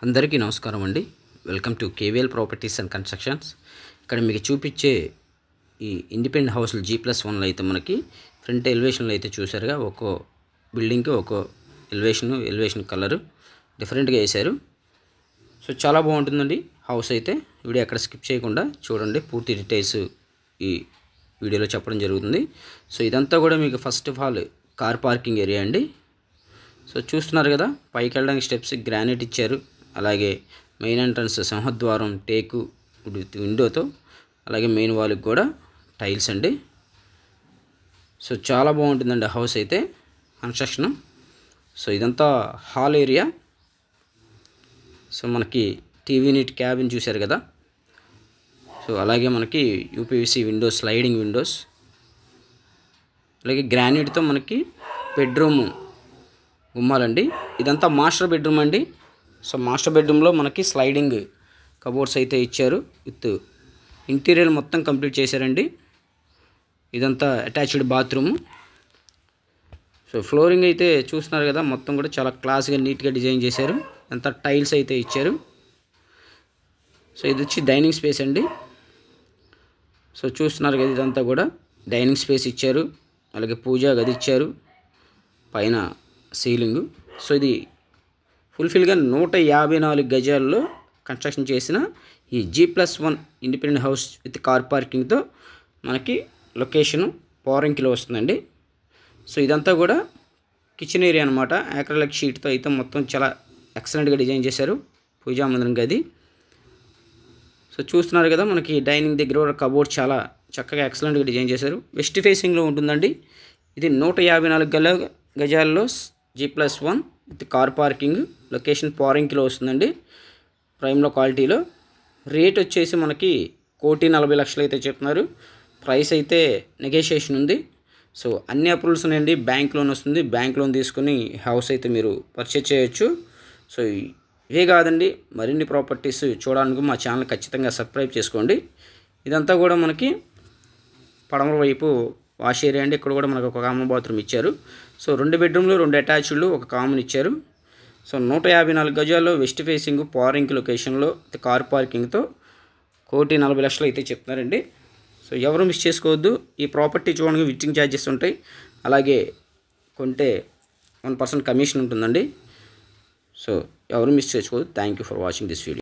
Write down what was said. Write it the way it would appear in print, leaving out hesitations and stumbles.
అందరికీ నమస్కారం అండి. Welcome to KVL properties and constructions. ఇక్కడ మీకు చూపించే ఈ ఇండిపెండెంట్ హౌస్లు G+1లో అయితే మనకి ఫ్రంట్ ఎలివేషన్లో అయితే చూసారుగా, ఒక్కో బిల్డింగ్కి ఒక్కో ఎలివేషన్ కలరు డిఫరెంట్గా వేశారు. సో చాలా బాగుంటుందండి హౌస్ అయితే. వీడియో ఎక్కడ స్కిప్ చేయకుండా చూడండి, పూర్తి డీటెయిల్స్ ఈ వీడియోలో చెప్పడం జరుగుతుంది. సో ఇదంతా కూడా మీకు first of all car parking area అండి. సో చూస్తున్నారు కదా, పైకి వెళ్ళడానికి స్టెప్స్ గ్రానైట్ ఇచ్చారు. అలాగే మెయిన్ ఎంట్రన్స్ సింహద్వారం టేకు విండోతో, అలాగే మెయిన్ వాల్కి కూడా టైల్స్ అండి. సో చాలా బాగుంటుందండి హౌస్ అయితే కన్స్ట్రక్షన్. సో ఇదంతా హాల్ ఏరియా. సో మనకి టీవీ యూనిట్ క్యాబిన్ చూశారు కదా. సో అలాగే మనకి యూపీవీసీ విండోస్, స్లైడింగ్ విండోస్, అలాగే గ్రానైట్తో మనకి బెడ్రూమ్ గుమ్మాలండి. ఇదంతా మాస్టర్ బెడ్రూమ్ అండి. సో మాస్టర్ బెడ్రూమ్లో మనకి స్లైడింగ్ కబోర్డ్స్ అయితే ఇచ్చారు. విత్ ఇంటీరియర్ మొత్తం కంప్లీట్ చేశారండి. ఇదంతా అటాచ్డ్ బాత్రూమ్. సో ఫ్లోరింగ్ అయితే చూస్తున్నారు కదా, మొత్తం కూడా చాలా క్లాస్గా నీట్గా డిజైన్ చేశారు. అంతా టైల్స్ అయితే ఇచ్చారు. సో ఇది వచ్చి డైనింగ్ స్పేస్ అండి. సో చూస్తున్నారు కదా, ఇదంతా కూడా డైనింగ్ స్పేస్ ఇచ్చారు. అలాగే పూజా గది ఇచ్చారు, పైన సీలింగు. సో ఇది ఫుల్ఫిల్గా 154 గజాల్లో కన్స్ట్రక్షన్ చేసిన ఈ G+1 independent house with car పార్కింగ్తో మనకి లొకేషను పోరంకిలో వస్తుందండి. సో ఇదంతా కూడా కిచెన్ ఏరియా అనమాట. యాక్రిలిక్ షీట్తో అయితే మొత్తం చాలా ఎక్సలెంట్గా డిజైన్ చేశారు. పూజా మందిరం గది. సో చూస్తున్నారు కదా, మనకి డైనింగ్ దగ్గర కూడా కబోర్డ్ చాలా చక్కగా ఎక్సలెంట్గా డిజైన్ చేశారు. వెస్ట్ ఫేసింగ్లో ఉంటుందండి. ఇది 154 గజాల్లో G+1 with car parking, location పోరంకిలో వస్తుందండి. ప్రైమ్లో క్వాలిటీలో. రేట్ వచ్చేసి మనకి 1,40,00,000 అయితే చెప్తున్నారు. ప్రైస్ అయితే నెగోషియేషన్ ఉంది. సో అన్ని అప్రూవల్స్ ఉన్నాయండి. బ్యాంక్ లోన్ వస్తుంది. బ్యాంక్ లోన్ తీసుకుని హౌస్ అయితే మీరు పర్చేజ్ చేయొచ్చు. సో ఇవే కాదండి, మరిన్ని ప్రాపర్టీస్ చూడడానికి మా ఛానల్ ఖచ్చితంగా సబ్స్క్రైబ్ చేసుకోండి. ఇదంతా కూడా మనకి పడమర వైపు వాష్ ఏరియా అండి. ఇక్కడ కూడా మనకు ఒక కామన్ బాత్రూమ్ ఇచ్చారు. సో 2 బెడ్రూమ్లు, 2 అటాచ్డ్లు, ఒక కామన్ ఇచ్చారు. సో 154 గజాల్లో వెస్ట్ ఫేసింగ్ పోరంకి లొకేషన్లో కార్ పార్కింగ్తో 1,40,00,000 అయితే చెప్తున్నారండి. సో ఎవరు మిస్ చేసుకోవద్దు. ఈ ప్రాపర్టీ చూడడానికి విజిటింగ్ ఛార్జెస్ ఉంటాయి. అలాగే కొంటే 1% కమిషన్ ఉంటుందండి. సో ఎవరు మిస్ చేసుకోవద్దు. Thank you for watching this video.